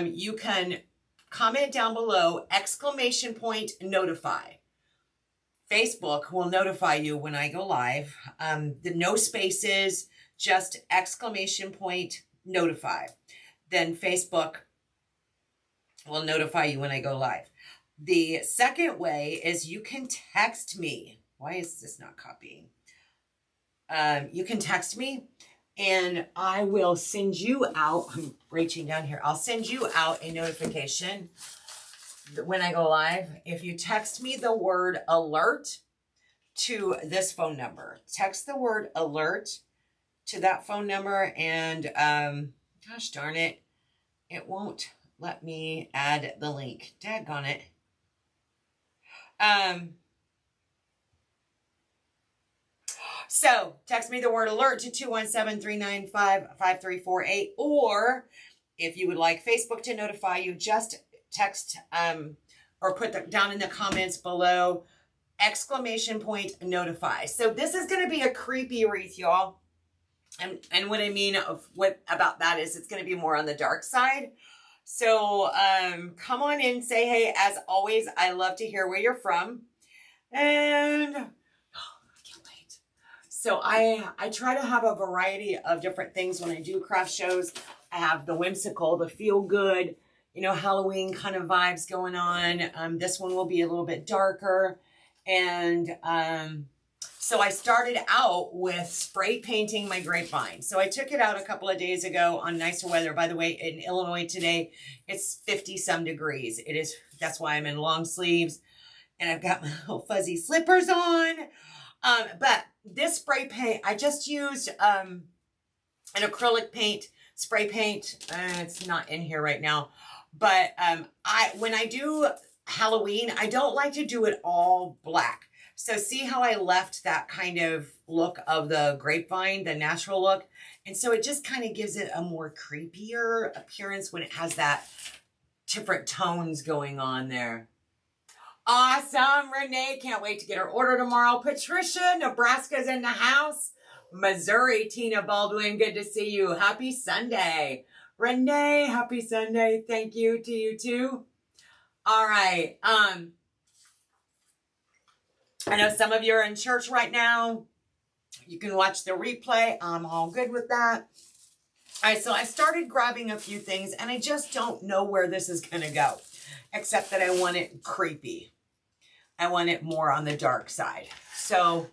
you can comment down below, !notify. Facebook will notify you when I go live. The no spaces, just !notify. Then Facebook will notify you when I go live. The second way is you can text me. Why is this not copying? You can text me and I will send you out. I'm reaching down here. I'll send you out a notification when I go live. If you text me the word alert to this phone number, text the word alert to that phone number, and gosh darn it, it won't let me add the link. Daggone it. So text me the word alert to 217-395-5348, or if you would like Facebook to notify you, just text or put down in the comments below !notify. So this is going to be a creepy wreath, y'all. And what I mean about that is it's going to be more on the dark side. So come on in, say hey. As always, I love to hear where you're from. And so I try to have a variety of different things when I do craft shows. I have the whimsical, the feel good, Halloween kind of vibes going on. This one will be a little bit darker. And so I started out with spray painting my grapevine. So I took it out a couple of days ago on nicer weather. By the way, in Illinois today, it's 50 some degrees. That's why I'm in long sleeves and I've got my little fuzzy slippers on. But this spray paint, I just used an acrylic paint, spray paint. It's not in here right now. But when I do Halloween, I don't like to do it all black. So see how I left that kind of look of the grapevine, the natural look? And so it just kind of gives it a more creepier appearance when it has that different tones going on there. Awesome. Renee, can't wait to get her order tomorrow. Patricia, Nebraska's in the house. Missouri, Tina Baldwin, good to see you. Happy Sunday. Renee, happy Sunday. Thank you to you too. All right. I know some of you are in church right now. You can watch the replay. I'm all good with that. All right, so I started grabbing a few things, and I just don't know where this is going to go, except that I want it creepy. I want it more on the dark side. So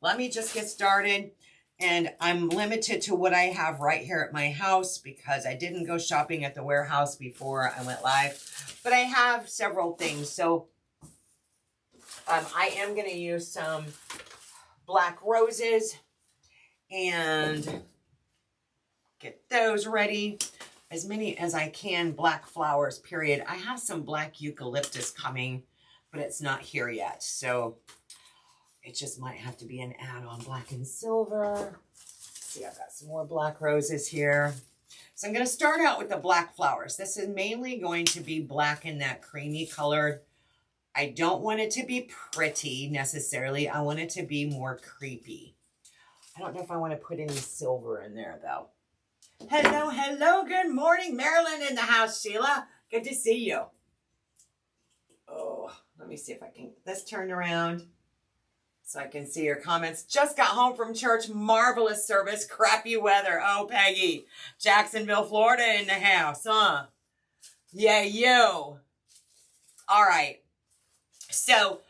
let me just get started. And I'm limited to what I have right here at my house because I didn't go shopping at the warehouse before I went live. But I have several things. So I am going to use some black roses and get those ready. As many as I can, black flowers, period. I have some black eucalyptus coming, but it's not here yet. So it just might have to be an add-on, black and silver. See, I've got some more black roses here. So I'm going to start out with the black flowers. This is mainly going to be black in that creamy colored. I don't want it to be pretty necessarily. I want it to be more creepy. I don't know if I want to put any silver in there though. Hello, hello, good morning. Marilyn in the house, Sheila. Good to see you. Oh, let me see if I can get this turned around so I can see your comments. Just got home from church. Marvelous service. Crappy weather. Oh, Peggy. Jacksonville, Florida in the house, huh? Yeah, you. All right. So,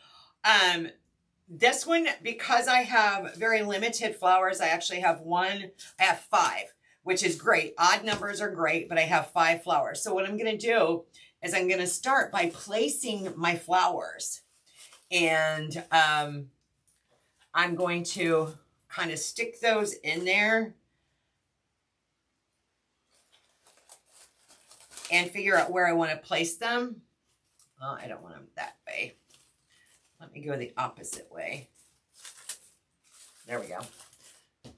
this one, because I have very limited flowers, I actually have I have 5. Which is great. Odd numbers are great, but I have 5 flowers. So what I'm going to do is I'm going to start by placing my flowers. And I'm going to kind of stick those in there and figure out where I want to place them. Well, I don't want them that way. Let me go the opposite way. There we go.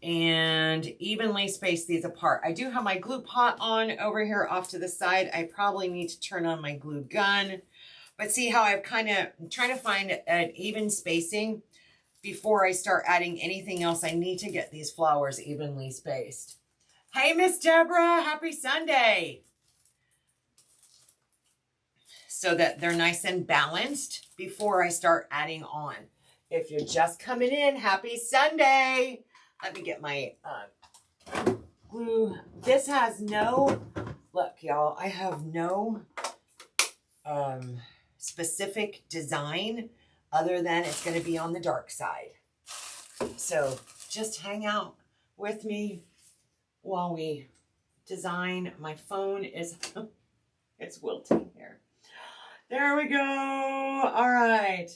And evenly space these apart. I do have my glue pot on over here off to the side. I probably need to turn on my glue gun. But see how I'm trying to find an even spacing before I start adding anything else. I need to get these flowers evenly spaced. Hey, Miss Deborah, happy Sunday. So that they're nice and balanced before I start adding on. If you're just coming in, happy Sunday. Let me get my glue. This has no, look y'all, I have no specific design other than it's going to be on the dark side. So just hang out with me while we design. My phone is, it's wilting here. There we go. All right.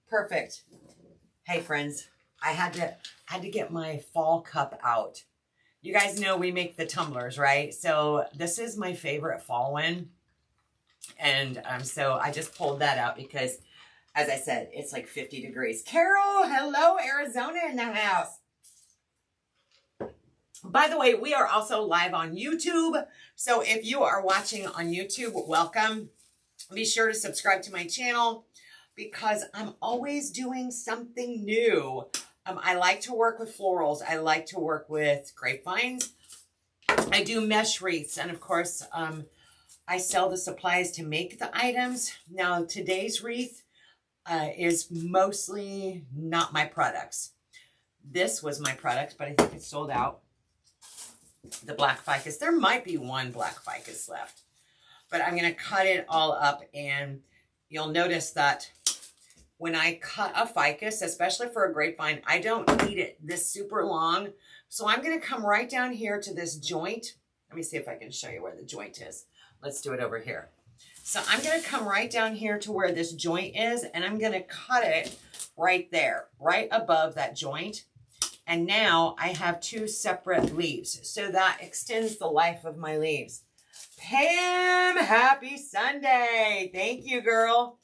Perfect. Hey friends, I had to get my fall cup out. You guys know we make the tumblers, right? So this is my favorite fall one. And so I just pulled that out because, as I said, it's like 50 degrees. Carol, hello, Arizona in the house. By the way, we are also live on YouTube. So if you are watching on YouTube, welcome. Be sure to subscribe to my channel because I'm always doing something new. I like to work with florals. I like to work with grapevines. I do mesh wreaths. And of course, I sell the supplies to make the items. Now, today's wreath is mostly not my products. This was my product, but I think it's sold out. The black ficus. There might be one black ficus left. But I'm going to cut it all up, and you'll notice that when I cut a ficus, especially for a grapevine, I don't need it this super long. So I'm going to come right down here to this joint. Let me see if I can show you where the joint is. Let's do it over here. So I'm going to come right down here to where this joint is, and I'm going to cut it right there, right above that joint. And now I have two separate leaves. So that extends the life of my leaves. Pam, happy Sunday. Thank you, girl.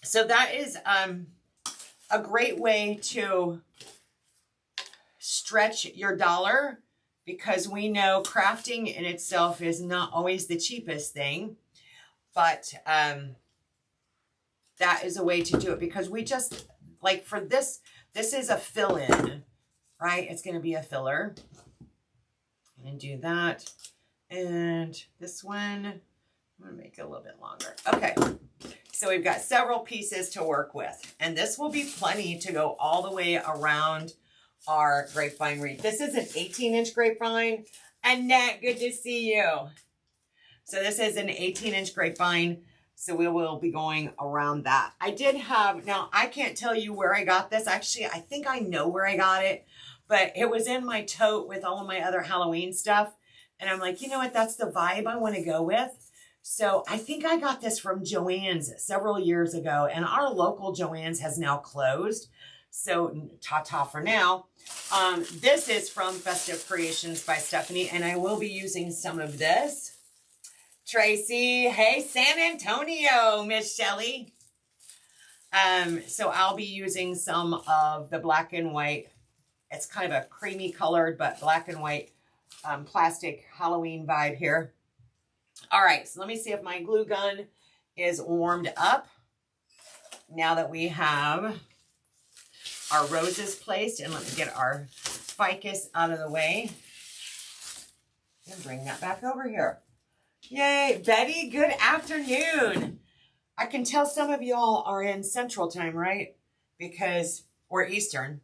So that is a great way to stretch your dollar because we know crafting in itself is not always the cheapest thing, but that is a way to do it because we just, like for this is a fill-in, right? It's going to be a filler. And do that. And this one, I'm going to make it a little bit longer. Okay. So we've got several pieces to work with. And this will be plenty to go all the way around our grapevine wreath. This is an 18-inch grapevine. Annette, good to see you. So this is an 18-inch grapevine. So we will be going around that. I did have, now I can't tell you where I got this. Actually, I think I know where I got it. But it was in my tote with all of my other Halloween stuff. And I'm like, you know what? That's the vibe I want to go with. So I think I got this from Joann's several years ago. And our local Joann's has now closed. So ta-ta for now. This is from Festive Creations by Stephanie. And I will be using some of this. Tracy, hey, San Antonio, Miss Shelley. So I'll be using some of the black and white. It's kind of a creamy colored, but black and white plastic Halloween vibe here. All right, so let me see if my glue gun is warmed up. Now that we have our roses placed, and let me get our ficus out of the way. And bring that back over here. Yay, Betty, good afternoon. I can tell some of y'all are in Central Time, right? Because, or Eastern.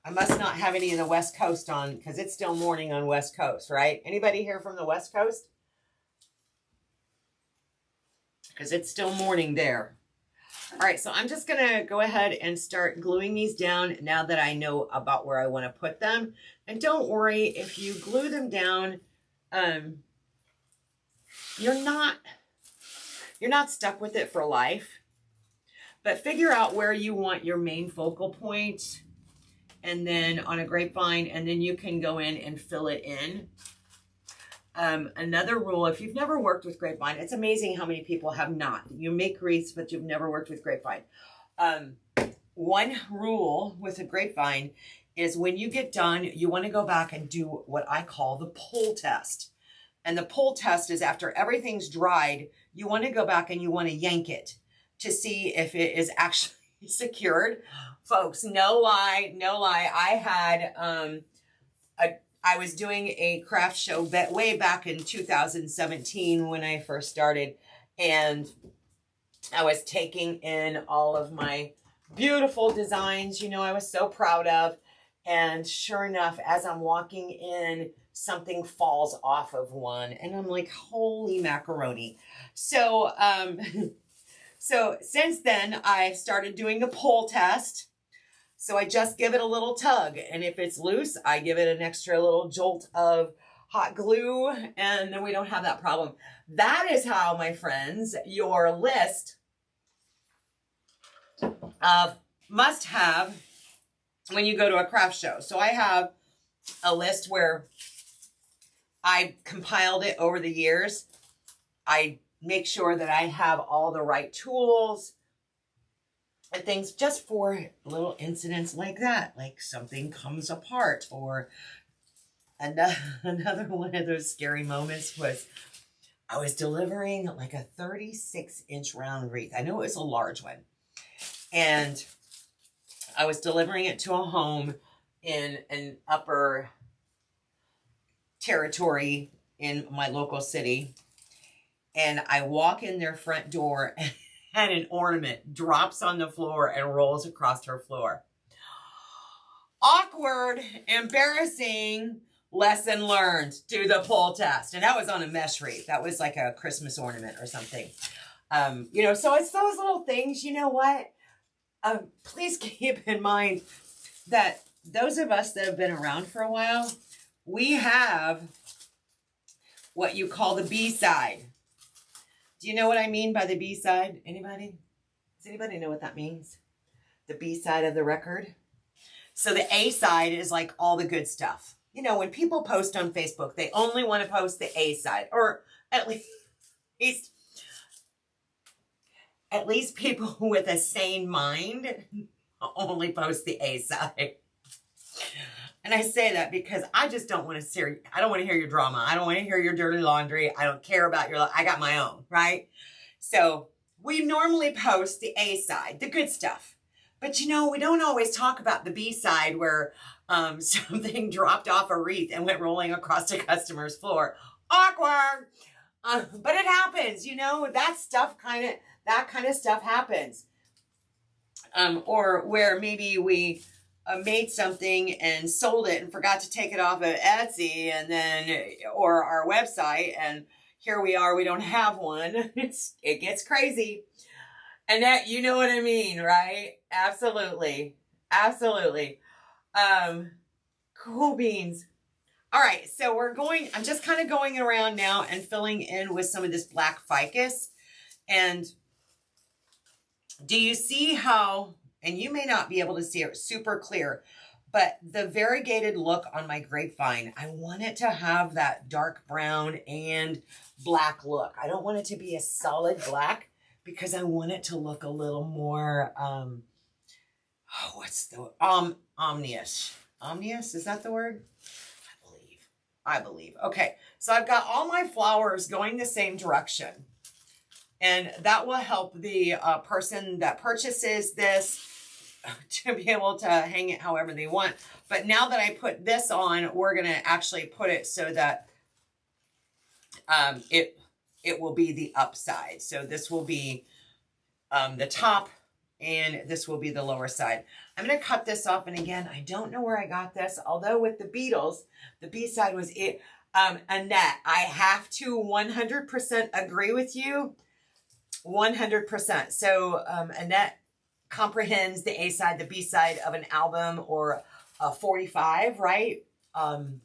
I must not have any of the West Coast on because it's still morning on West Coast, right? Anybody here from the West Coast? Because it's still morning there. All right, so I'm just going to go ahead and start gluing these down now that I know about where I want to put them. And don't worry, if you glue them down, you're not stuck with it for life. But figure out where you want your main focal point. And then on a grapevine, and then you can go in and fill it in. Another rule, if you've never worked with grapevine, it's amazing how many people have not. You make wreaths, but you've never worked with grapevine. One rule with a grapevine is when you get done, you want to go back and do what I call the pull test. And the pull test is after everything's dried, you want to go back and you want to yank it to see if it is actually secured. folks, no lie, no lie. I had, I was doing a craft show way back in 2017 when I first started, and I was taking in all of my beautiful designs, you know, I was so proud of. And sure enough, as I'm walking in, something falls off of one, and I'm like, holy macaroni. So, so since then, I've started doing a pull test. So I just give it a little tug, and if it's loose, I give it an extra little jolt of hot glue, and then we don't have that problem. That is how, my friends, your list of must-have when you go to a craft show. So I have a list where I compiled it over the years. I make sure that I have all the right tools and things just for little incidents like that, like something comes apart. Or another one of those scary moments was I was delivering like a 36-inch round wreath. I know it was a large one. And I was delivering it to a home in an upper territory in my local city. And I walk in their front door and an ornament drops on the floor and rolls across her floor. Awkward, embarrassing, lesson learned. Do the pull test. And that was on a mesh wreath. That was like a Christmas ornament or something. You know, so it's those little things. You know what? Please keep in mind that those of us that have been around for a while, we have what you call the B side. Do you know what I mean by the B side? Anybody? Does anybody know what that means? The B side of the record? So the A side is like all the good stuff. You know, when people post on Facebook, they only want to post the A side, or at least people with a sane mind only post the A side. And I say that because I just don't want to I don't want to hear your drama. I don't want to hear your dirty laundry. I don't care about I got my own, right? So we normally post the A side, the good stuff. But you know, we don't always talk about the B side where something dropped off a wreath and went rolling across a customer's floor. Awkward. But it happens, you know, that kind of stuff happens. Or where maybe we made something and sold it and forgot to take it off of Etsy and then, or our website, and here we are, we don't have one. It gets crazy. And that, you know what I mean, right? Absolutely. Absolutely. Cool beans. All right. So I'm just kind of going around now and filling in with some of this black ficus. And do you see how, and you may not be able to see it super clear, but the variegated look on my grapevine, I want it to have that dark brown and black look. I don't want it to be a solid black because I want it to look a little more, what's the, omnious. Omnious, is that the word? I believe. Okay, so I've got all my flowers going the same direction. And that will help the person that purchases this to be able to hang it however they want. But now that I put this on, we're going to actually put it so that it will be the upside. So this will be the top, and this will be the lower side. I'm going to cut this off. And again, I don't know where I got this, although with the Beatles, the B side was it. Annette, I have to 100% agree with you. 100%. So Annette comprehends the A side, the B side of an album or a 45, right? Who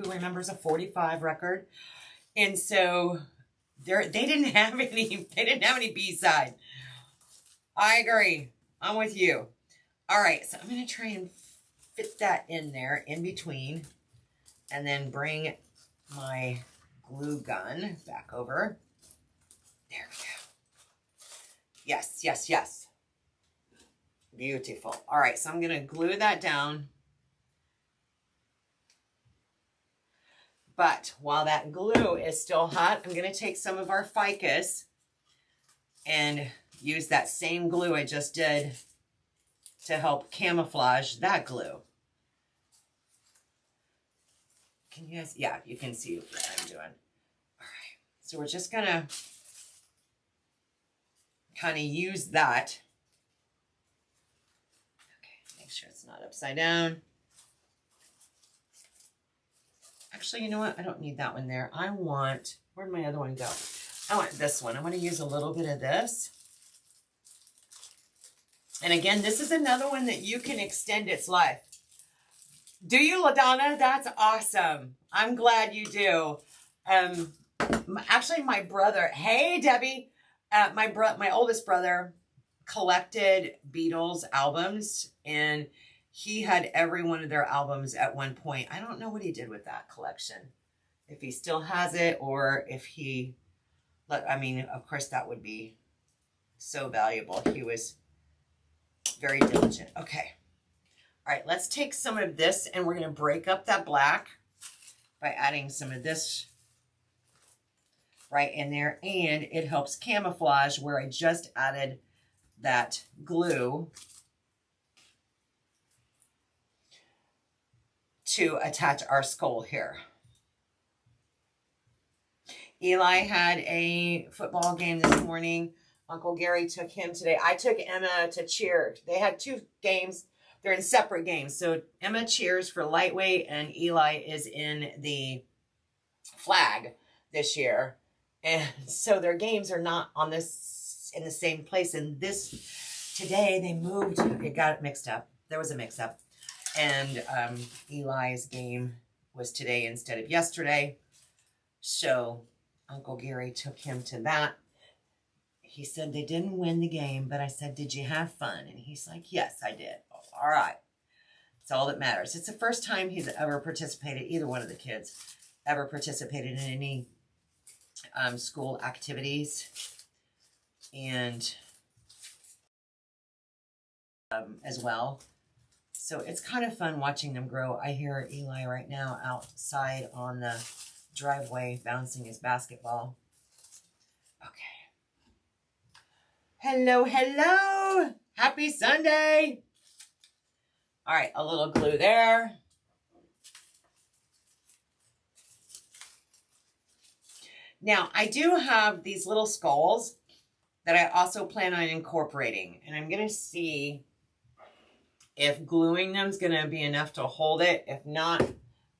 remembers a 45 record? And so they didn't have any B side. I agree. I'm with you. All right, so I'm going to try and fit that in there in between, and then bring my glue gun back over. There we go. Yes, yes, yes. Beautiful. All right, so I'm going to glue that down. But while that glue is still hot, I'm going to take some of our ficus and use that same glue I just did to help camouflage that glue. Can you guys, yeah, you can see what I'm doing. All right, so we're just gonna kind of use that. Okay, make sure it's not upside down. Actually, you know what? I don't need that one there. I want, where'd my other one go? I want this one. I want to use a little bit of this. And again, this is another one that you can extend its life. Do you, LaDonna? That's awesome. I'm glad you do. Actually, my brother, hey, Debbie, my oldest brother collected Beatles albums, and he had every one of their albums at one point. I don't know what he did with that collection. If he still has it, or if he, I mean, of course, that would be so valuable. He was very diligent. Okay. All right, let's take some of this, and we're going to break up that black by adding some of this right in there, and it helps camouflage where I just added that glue to attach our skull here. Eli had a football game this morning. Uncle Gary took him today. I took Emma to cheer. They had 2 games. They're in separate games. So Emma cheers for lightweight, and Eli is in the flag this year. And so their games are not on this in the same place. And this today they moved. It got mixed up. There was a mix up. And Eli's game was today instead of yesterday. So Uncle Gary took him to that. He said they didn't win the game, but I said, did you have fun? And he's like, yes, I did. Oh, all right. That's all that matters. It's the first time he's ever participated, either one of the kids, ever participated in any school activities. And as well. So it's kind of fun watching them grow. I hear Eli right now outside on the driveway bouncing his basketball. Okay. Hello, hello. Happy Sunday. All right, a little glue there. Now, I do have these little skulls that I also plan on incorporating. And I'm going to see if gluing them is going to be enough to hold it. If not,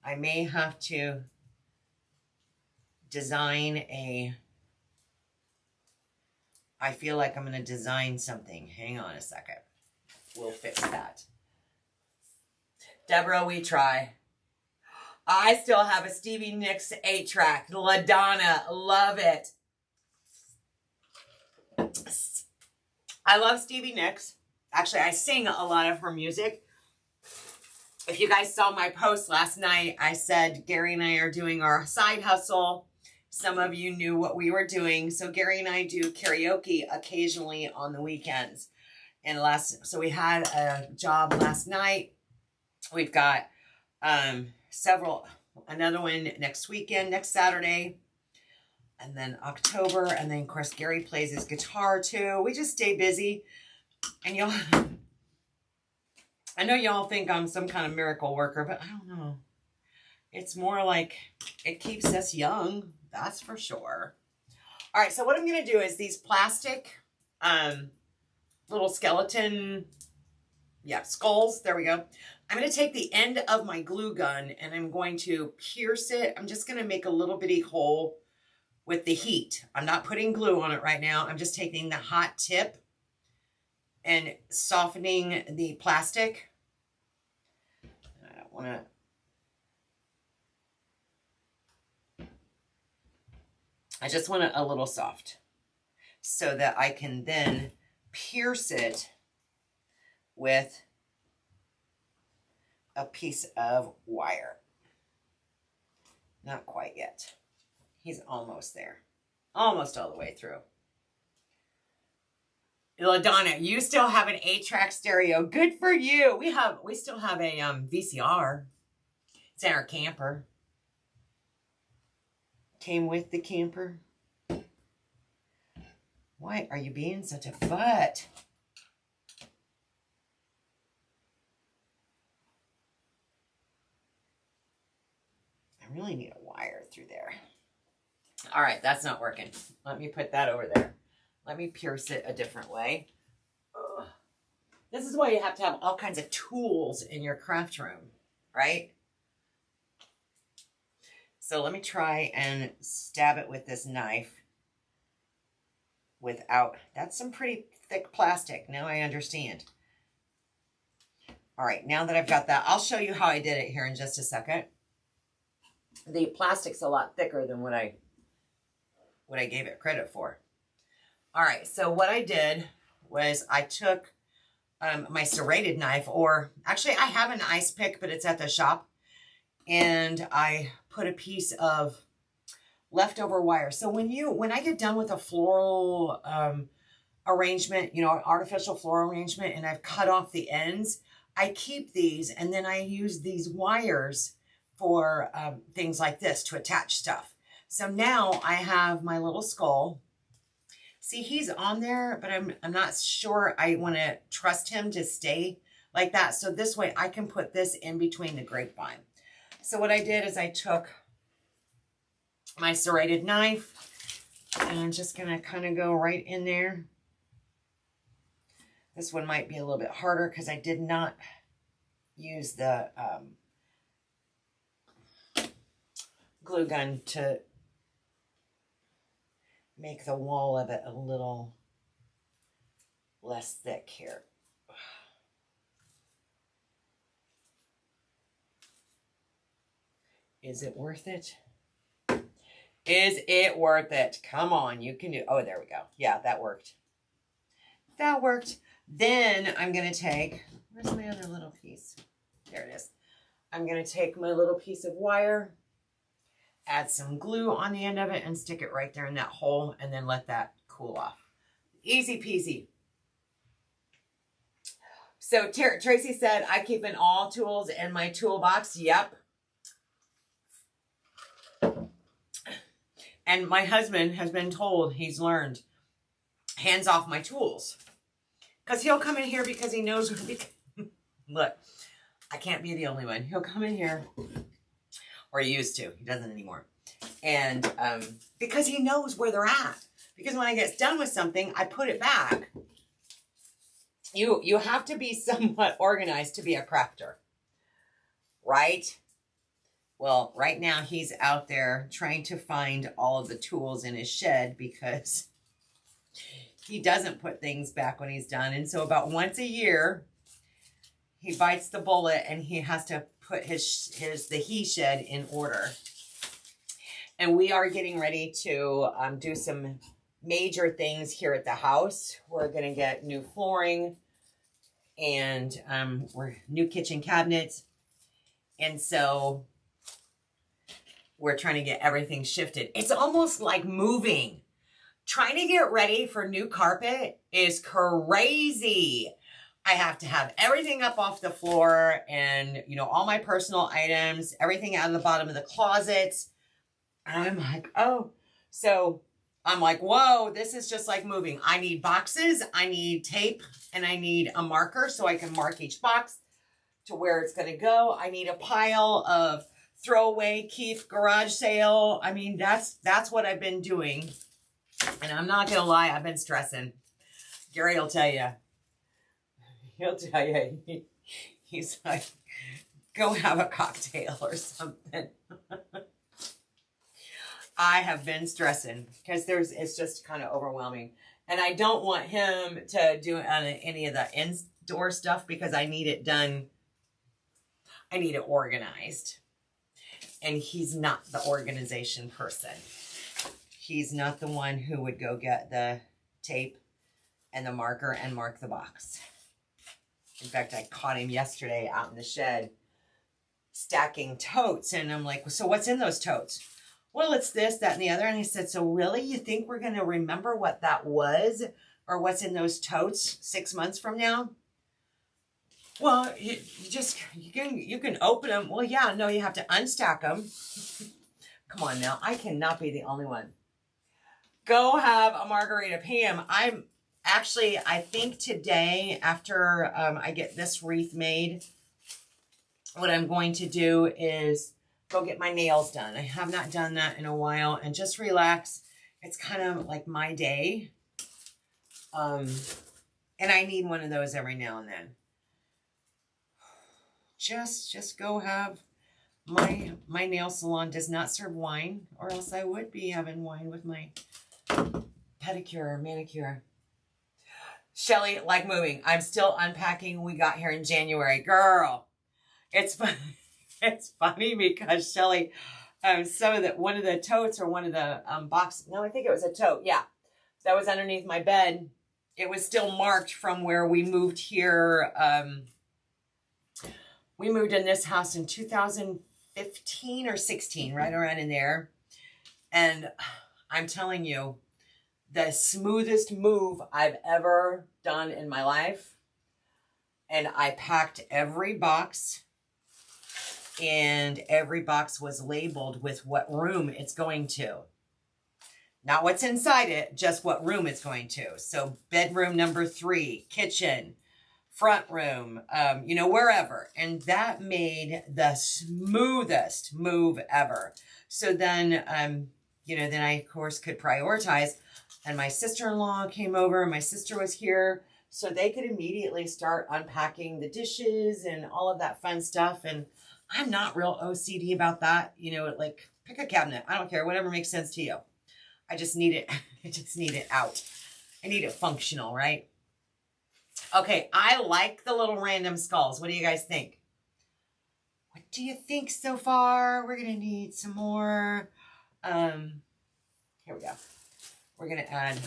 I may have to design a... I feel like I'm going to design something. Hang on a second. We'll fix that. Deborah, we try. I still have a Stevie Nicks 8-track. LaDonna, love it. I love Stevie Nicks. Actually, I sing a lot of her music. If you guys saw my post last night, I said Gary and I are doing our side hustle. Some of you knew what we were doing. So Gary and I do karaoke occasionally on the weekends. And so we had a job last night. We've got another one next weekend, next Saturday. And then October. And then, of course, Gary plays his guitar too. We just stay busy. And I know y'all think I'm some kind of miracle worker, but I don't know. It's more like it keeps us young. That's for sure. All right, so what I'm going to do is these plastic little skeleton, skulls. There we go. I'm going to take the end of my glue gun and I'm going to pierce it. I'm just going to make a little bitty hole with the heat. I'm not putting glue on it right now. I'm just taking the hot tip and softening the plastic. I don't want to... I just want it a little soft so that I can then pierce it with a piece of wire. Not quite yet. He's almost there. Almost all the way through. LaDonna, you still have an 8-track stereo. Good for you. We still have a VCR. It's in our camper. Came with the camper. Why are you being such a butt? I really need a wire through there. All right, that's not working. Let me put that over there. Let me pierce it a different way. Ugh. This is why you have to have all kinds of tools in your craft room, right? So let me try and stab it with this knife without, that's some pretty thick plastic. Now I understand. All right, now that I've got that, I'll show you how I did it here in just a second. The plastic's a lot thicker than what I gave it credit for. All right, so what I did was I took my serrated knife, or actually I have an ice pick, but it's at the shop. And I put a piece of leftover wire. So when I get done with a floral arrangement, you know, artificial floral arrangement, and I've cut off the ends, I keep these, and then I use these wires for things like this to attach stuff. So now I have my little skull. See, he's on there, but I'm not sure I want to trust him to stay like that. So this way I can put this in between the grapevine. So what I did is I took my serrated knife and I'm just going to kind of go right in there. This one might be a little bit harder because I did not use the glue gun to make the wall of it a little less thick here. Is it worth it? Is it worth it? Come on, you can do, oh, there we go. Yeah, that worked. That worked. Then I'm going to take, where's my other little piece? There it is. I'm going to take my little piece of wire, add some glue on the end of it, and stick it right there in that hole, and then let that cool off. Easy peasy. So Tracy said, I keep in all tools in my toolbox. Yep. And my husband has been told, he's learned, hands off my tools. Because he'll come in here because he knows, look, I can't be the only one. He'll come in here, or he used to, he doesn't anymore. And because he knows where they're at. Because when I get done with something, I put it back. You have to be somewhat organized to be a crafter, right? Well, right now he's out there trying to find all of the tools in his shed because he doesn't put things back when he's done. And so about once a year, he bites the bullet and he has to put the he shed in order. And we are getting ready to do some major things here at the house. We're going to get new flooring and new kitchen cabinets. And so we're trying to get everything shifted. It's almost like moving. Trying to get ready for new carpet is crazy. I have to have everything up off the floor and, you know, all my personal items, everything out of the bottom of the closets. I'm like, oh. So I'm like, whoa, this is just like moving. I need boxes, I need tape, and I need a marker so I can mark each box to where it's going to go. I need a pile of throwaway Keith garage sale. I mean, that's what I've been doing. And I'm not going to lie, I've been stressing. Gary will tell you. He'll tell you. He's like, go have a cocktail or something. I have been stressing because it's just kind of overwhelming. And I don't want him to do any of the indoor stuff because I need it done. I need it organized. And he's not the organization person. He's not the one who would go get the tape and the marker and mark the box. In fact, I caught him yesterday out in the shed stacking totes. And I'm like, so what's in those totes? Well, it's this, that, and the other. And I said, so really, you think we're going to remember what that was or what's in those totes 6 months from now? Well, you can open them. Well, yeah, no, you have to unstack them. Come on now. I cannot be the only one. Go have a margarita. Pam, I think today, after I get this wreath made, what I'm going to do is go get my nails done. I have not done that in a while, and just relax. It's kind of like my day. And I need one of those every now and then. Just go have my nail salon does not serve wine, or else I would be having wine with my pedicure or manicure. Shelly, like moving. I'm still unpacking. We got here in January. Girl, it's funny. It's funny because Shelly, one of the totes or one of the boxes, no, I think it was a tote. Yeah, that was underneath my bed. It was still marked from where we moved here. We moved in this house in 2015 or 16, right around in there. And I'm telling you, the smoothest move I've ever done in my life. And I packed every box, and every box was labeled with what room it's going to. Not what's inside it, just what room it's going to. So bedroom number 3, kitchen, front room, you know, wherever. And that made the smoothest move ever. So then, you know, then I, of course, could prioritize. And my sister-in-law came over. My sister was here. So they could immediately start unpacking the dishes and all of that fun stuff. And I'm not real OCD about that. You know, like, pick a cabinet. I don't care. Whatever makes sense to you. I just need it. I just need it out. I need it functional, right? Okay, I like the little random skulls. What do you guys think? What do you think so far? We're going to need some more. Here we go. We're going to add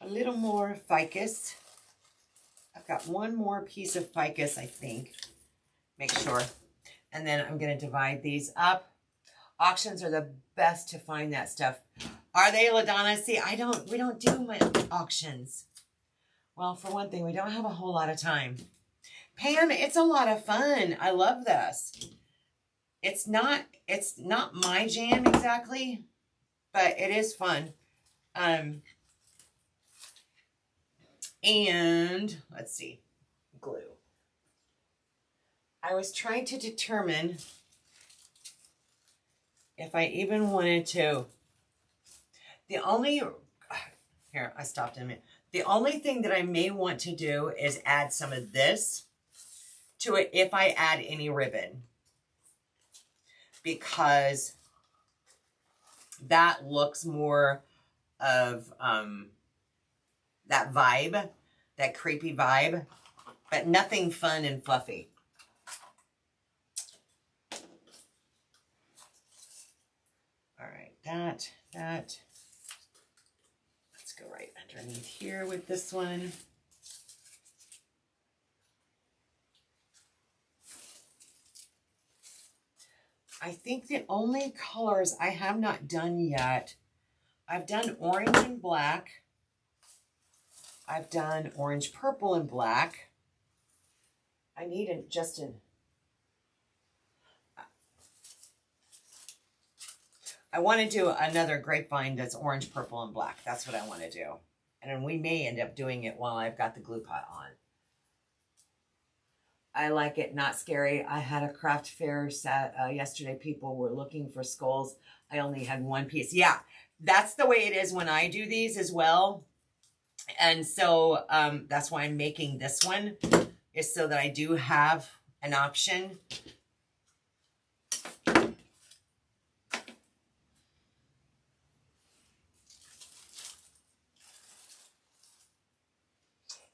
a little more ficus. I've got one more piece of ficus, I think. Make sure. And then I'm going to divide these up. Auctions are the best to find that stuff. Are they, LaDonna? See, we don't do much auctions. Well, for one thing, we don't have a whole lot of time. Pam, it's a lot of fun. I love this. It's not my jam exactly, but it is fun. And let's see, glue. I was trying to determine if I even wanted to. Here, I stopped in a minute. The only thing that I may want to do is add some of this to it if I add any ribbon. Because that looks more of that vibe, that creepy vibe, but nothing fun and fluffy. All right, that. Let's go right underneath here with this one. I think the only colors I have not done yet, I've done orange and black. I've done orange, purple, and black. I need I want to do another grapevine that's orange, purple, and black. That's what I want to do. And then we may end up doing it while I've got the glue pot on. I like it, not scary. I had a craft fair set yesterday. People were looking for skulls. I only had one piece. Yeah, that's the way it is when I do these as well. And so that's why I'm making this one, is so that I do have an option.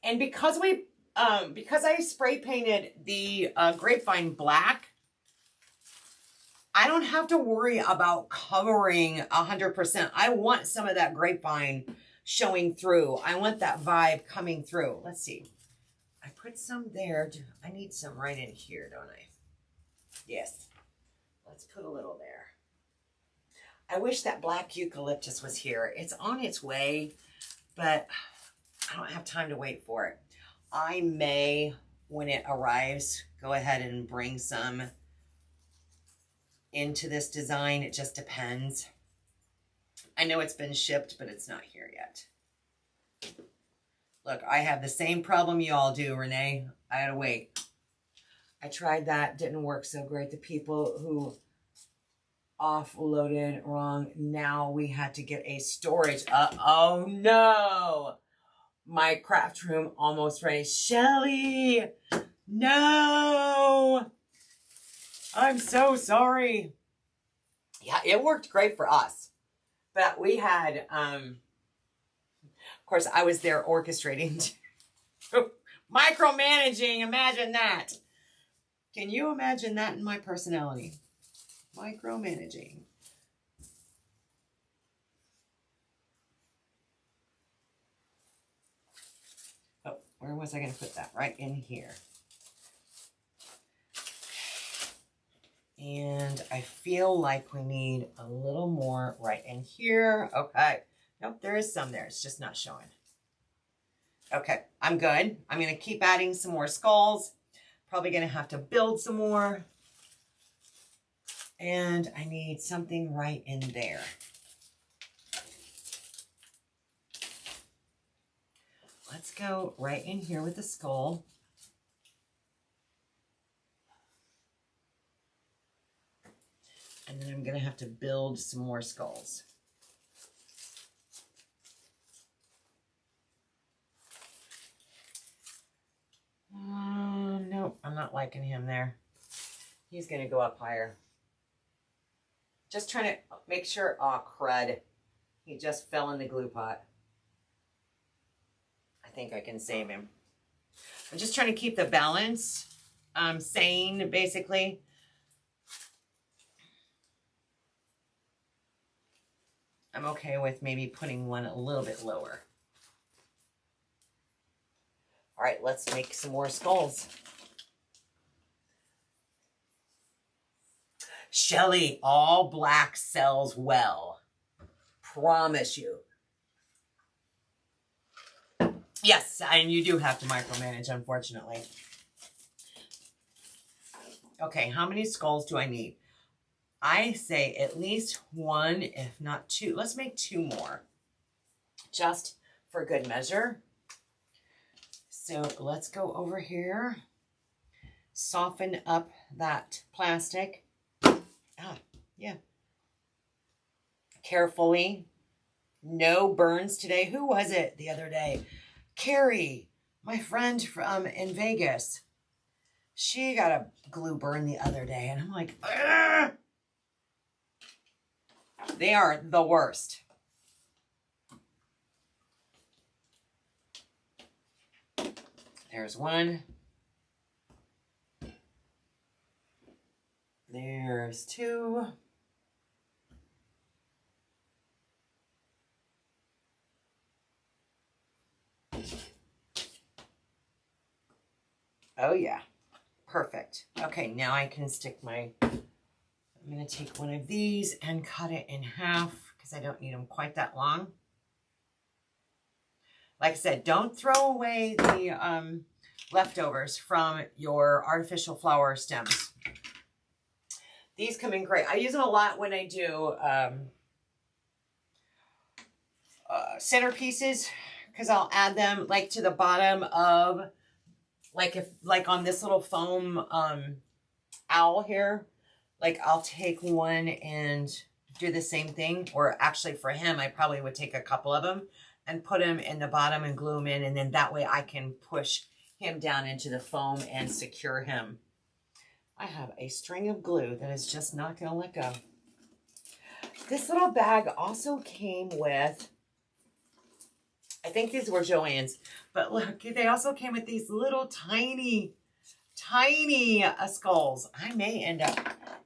And because I spray painted the grapevine black, I don't have to worry about covering 100%. I want some of that grapevine showing through. I want that vibe coming through. Let's see. I put some there. I need some right in here, don't I? Yes. Let's put a little there. I wish that black eucalyptus was here. It's on its way, but I don't have time to wait for it. I may, when it arrives, go ahead and bring some into this design. It just depends. I know it's been shipped, but it's not here yet. Look, I have the same problem you all do, Renee. I gotta wait. I tried that, didn't work so great. The people who offloaded wrong, now we had to get a storage. Oh no, my craft room almost ready. Shelly, no, I'm so sorry. Yeah, it worked great for us, but we had of course I was there orchestrating micromanaging. Imagine that. Can you imagine that in my personality? Micromanaging. Oh, where was I going to put that? Right in here. And I feel like we need a little more right in here. Okay. Nope, there is some there. It's just not showing. Okay, I'm good. I'm going to keep adding some more skulls. Probably going to have to build some more. And I need something right in there. Let's go right in here with the skull. And then I'm going to have to build some more skulls. Nope, I'm not liking him there. He's going to go up higher. Just trying to make sure, oh crud, he just fell in the glue pot. I think I can save him. I'm just trying to keep the balance sane, basically. I'm okay with maybe putting one a little bit lower. All right, let's make some more skulls. Shelly, all black sells well. Promise you. Yes, and you do have to micromanage, unfortunately. Okay, how many skulls do I need? I say at least one, if not two. Let's make two more, just for good measure. So let's go over here, soften up that plastic. Yeah. Carefully. No burns today. Who was it the other day? Carrie, my friend from in Vegas. She got a glue burn the other day, and I'm like, ugh! They are the worst. There's one. There's two. Oh yeah, perfect. Okay, now I can stick my, I'm gonna take one of these and cut it in half because I don't need them quite that long. Like I said, don't throw away the leftovers from your artificial flower stems. These come in great. I use them a lot when I do centerpieces, because I'll add them like to the bottom of, like on this little foam owl here. Like I'll take one and do the same thing. Or actually for him, I probably would take a couple of them and put them in the bottom and glue them in. And then that way I can push him down into the foam and secure him. I have a string of glue that is just not going to let go. This little bag also came with, I think these were Joann's, but look, they also came with these little tiny skulls. I may end up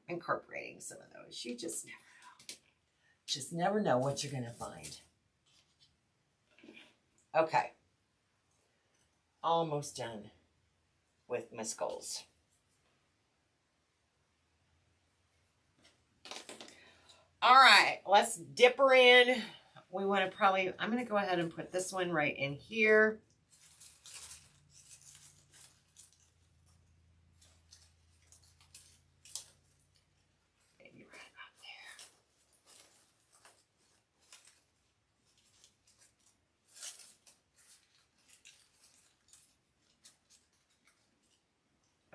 incorporating some of those. You just never know. Just never know what you're going to find. Okay. Almost done with my skulls. All right, let's dip her in. We want to probably, I'm going to go ahead and put this one right in here. Maybe right about there.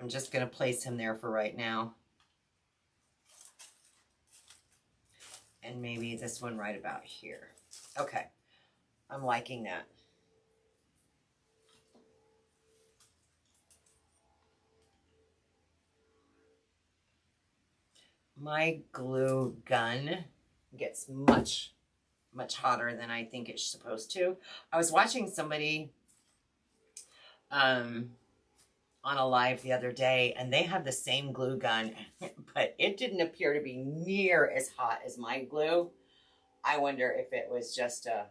I'm I'm just going to place him there for right now. And maybe this one right about here. Okay. I'm liking that. My glue gun gets much hotter than I think it's supposed to. I was watching somebody on a live the other day, and they have the same glue gun, but it didn't appear to be near as hot as my glue. I wonder if it was just a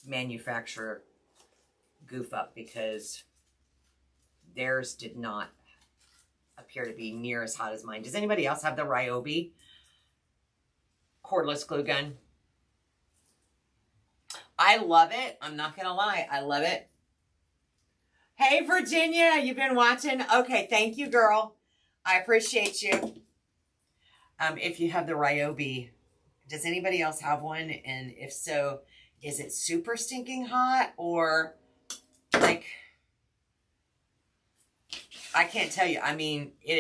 manufacturer goof up, because theirs did not appear to be near as hot as mine. Does anybody else have the Ryobi cordless glue gun? I love it. I'm not gonna lie, I love it. Hey Virginia, you've been watching? Okay, thank you, girl. I appreciate you. If you have the Ryobi, does anybody else have one? And if so, is it super stinking hot, or like, I can't tell you. I mean, it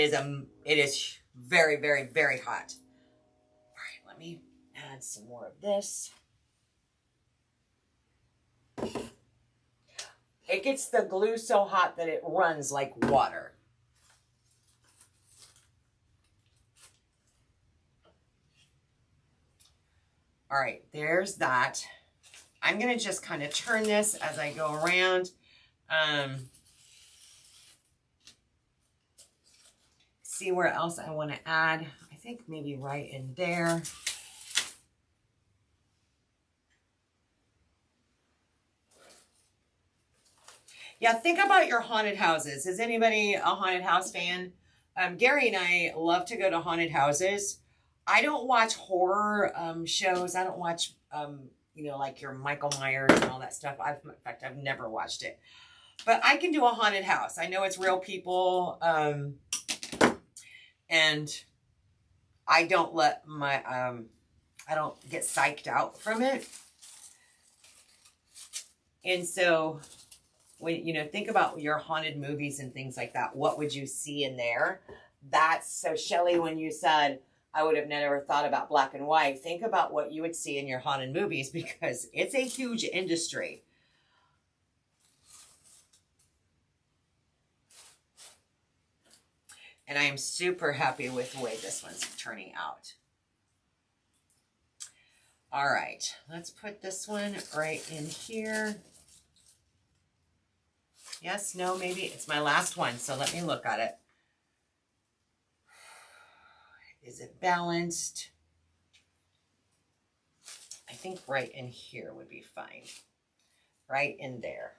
is very, very, very hot. All right, let me add some more of this. It gets the glue so hot that it runs like water. All right, there's that. I'm going to just kind of turn this as I go around. See where else I want to add. I think maybe right in there. Yeah, think about your haunted houses. Is anybody a haunted house fan? Gary and I love to go to haunted houses. I don't watch horror shows. I don't watch, you know, like your Michael Myers and all that stuff. In fact, I've never watched it. But I can do a haunted house. I know it's real people. And I don't let my, I don't get psyched out from it. And so, when, you know, think about your haunted movies and things like that. What would you see in there? That's, so Shelley, when you said, I would have never thought about black and white, think about what you would see in your haunted movies, because it's a huge industry. And I am super happy with the way this one's turning out. All right, let's put this one right in here. Yes, no, maybe. It's my last one, so let me look at it. Is it balanced? I think right in here would be fine. Right in there.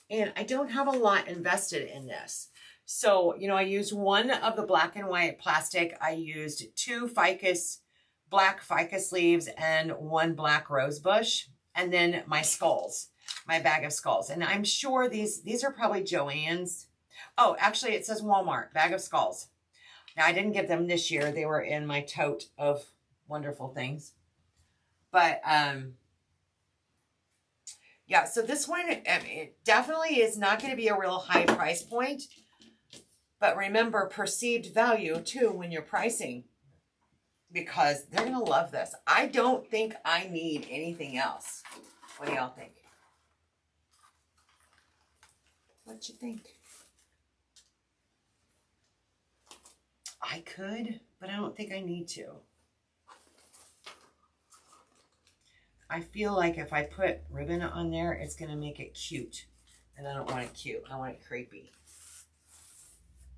And I don't have a lot invested in this. So, you know, I used one of the black and white plastic. I used 2 black ficus leaves and 1 black rose bush. And then my skulls, my bag of skulls. And I'm sure these are probably Joann's. Oh, actually it says Walmart, bag of skulls. Now I didn't get them this year. They were in my tote of wonderful things. But, yeah, so this one, it definitely is not going to be a real high price point. But remember, perceived value too when you're pricing, because they're going to love this. I don't think I need anything else. What do y'all think? What you think? I could, but I don't think I need to. I feel like if I put ribbon on there, it's going to make it cute. And I don't want it cute. I want it creepy.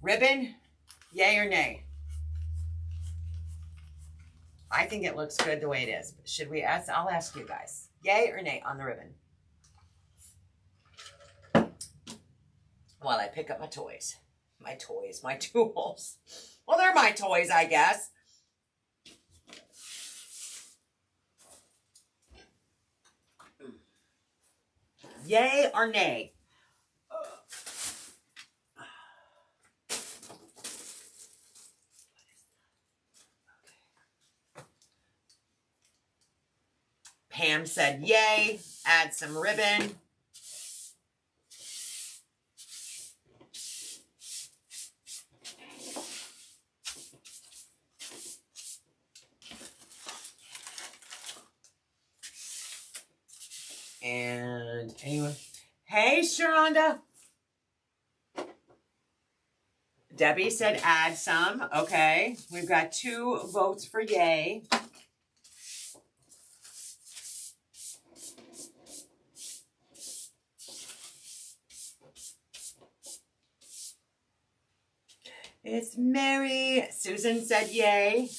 Ribbon, yay or nay? I think it looks good the way it is. But should we ask? I'll ask you guys. Yay or nay on the ribbon? While I pick up my toys. My tools. Well, they're my toys, I guess. Yay or nay? Pam said yay. add some ribbon. And anyway, hey, Sharonda. Debbie said add some. Okay, we've got 2 votes for yay. It's Mary. Susan said yay.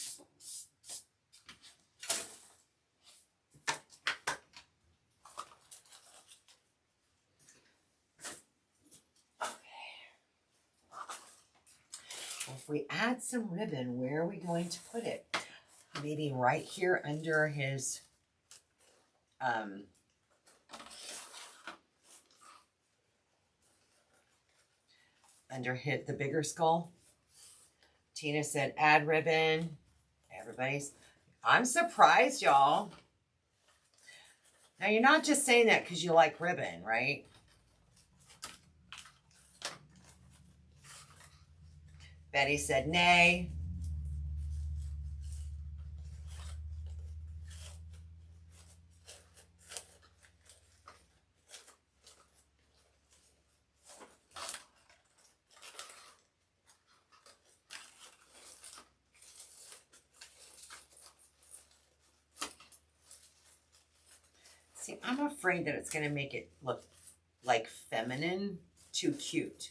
If we add some ribbon, where are we going to put it? Maybe right here under his the bigger skull. Tina said add ribbon. I'm surprised, y'all. Now you're not just saying that because you like ribbon, right? Betty said nay. See, I'm afraid that it's going to make it look like feminine, too cute.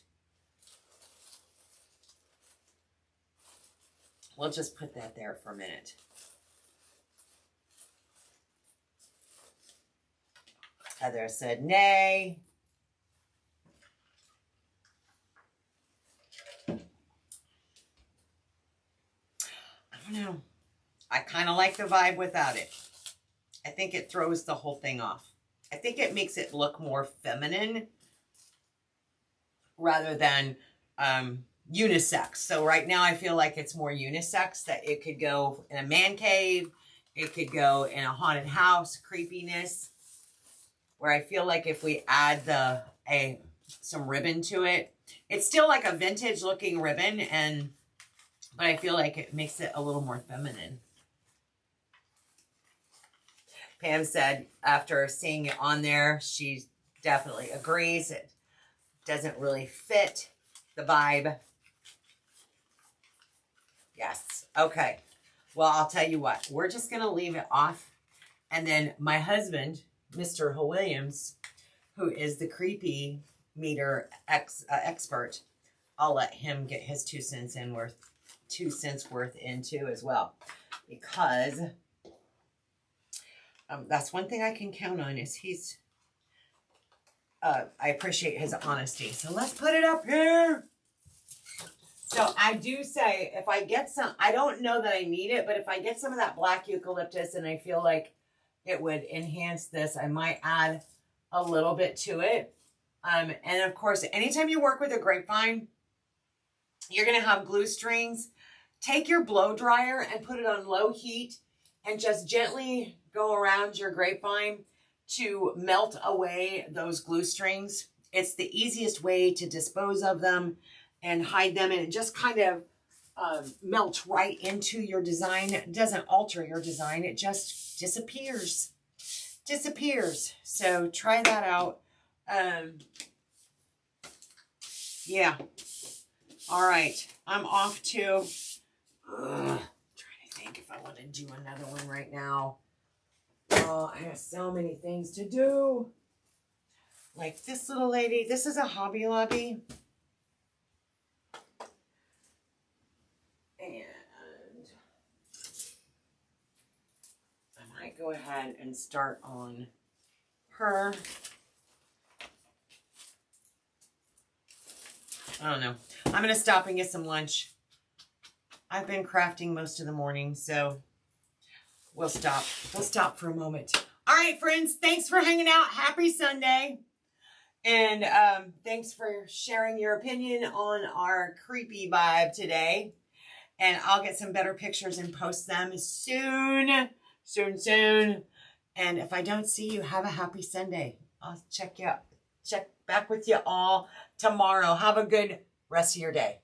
We'll just put that there for a minute. Heather said nay. I don't know. I kind of like the vibe without it. I think it throws the whole thing off. I think it makes it look more feminine rather than unisex. So right now I feel like it's more unisex, that it could go in a man cave, it could go in a haunted house, creepiness, where I feel like if we add some ribbon to it, it's still like a vintage looking ribbon, but I feel like it makes it a little more feminine. Pam said after seeing it on there, she definitely agrees. It doesn't really fit the vibe. Yes. Okay. Well, I'll tell you what. We're just going to leave it off. And then my husband, Mr. Williams, who is the creepy meter expert, I'll let him get his 2 cents worth into as well. Because that's one thing I can count on is I appreciate his honesty. So let's put it up here. So I do say, if I get some, I don't know that I need it, but if I get some of that black eucalyptus and I feel like it would enhance this, I might add a little bit to it. And of course, anytime you work with a grapevine, you're going to have glue strings. Take your blow dryer and put it on low heat and just gently go around your grapevine to melt away those glue strings. It's the easiest way to dispose of them and hide them, and it just kind of melts right into your design. It doesn't alter your design. It just disappears. So try that out. Yeah. All right. I'm off to... trying to think if I want to do another one right now. Oh, I have so many things to do. Like this little lady. This is a Hobby Lobby. And I might go ahead and start on her. I don't know. I'm going to stop and get some lunch. I've been crafting most of the morning, so we'll stop. We'll stop for a moment. All right, friends. Thanks for hanging out. Happy Sunday. And thanks for sharing your opinion on our creepy vibe today. And I'll get some better pictures and post them soon. And if I don't see you, have a happy Sunday. I'll check back with you all tomorrow. Have a good rest of your day.